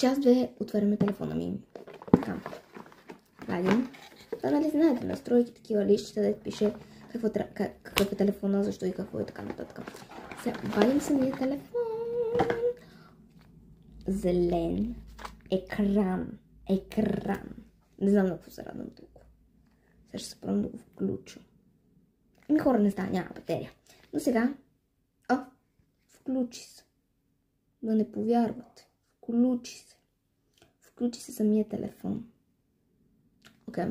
Част 2 отваряме телефона ми. Така. Вадим. Това нали знаете, настройки, такива лищата, да пише какъв е телефона, защо и какво е така нататък. Сега вадим самия телефон. Зелен. Екран. Не знам на какво се радвам толкова. Сега ще се пробвам да го включа. Ами хора, не става, няма батерия. Но сега, включи се. Да не повярвате. Включи се самия телефон. Окей.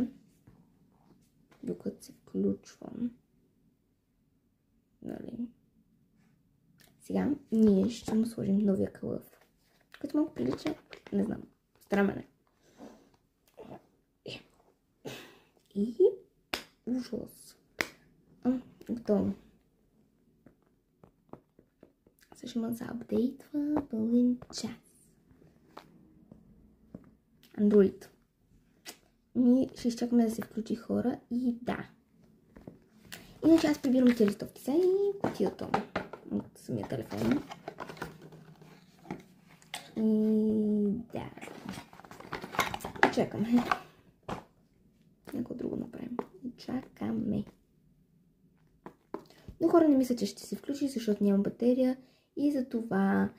Докато се включвам. Нали? Сега ние ще му сложим новия кълъв. Като малко прилича, не знам, странен. И ужас. Готово. Също има да апдейтва половин час. Android. Ще изчакаме да се включи хора и да. Иначе аз прибирам тези листовки сега и кутията от самия телефон. И да. Чакаме. Някой друго направим. Чакаме. Но хора, не мисля, че ще се включи, защото няма батерия. И за това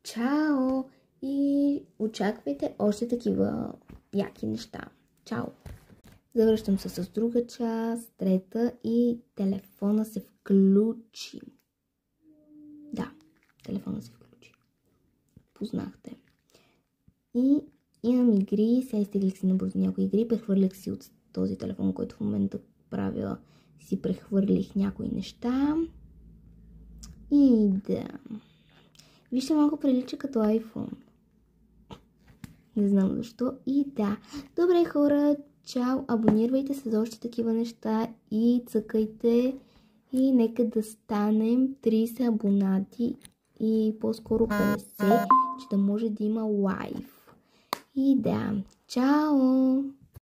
чао! И очаквайте още такива яки неща. Чао! Завръщам се с друга част, трета и телефона се включи. Да, телефона се включи. Познахте. И имам игри, сега изтеглих си набързо някои игри, прехвърлях си от този телефон, който в момента правя, си прехвърлих някои неща. И да. Вижте, малко прилича като iPhone. Не знам защо. И да. Добре, хора, чао. Абонирайте се за още такива неща и цъкайте. И нека да станем 30 абонати и по-скоро 50, че да може да има лайв. И да. Чао!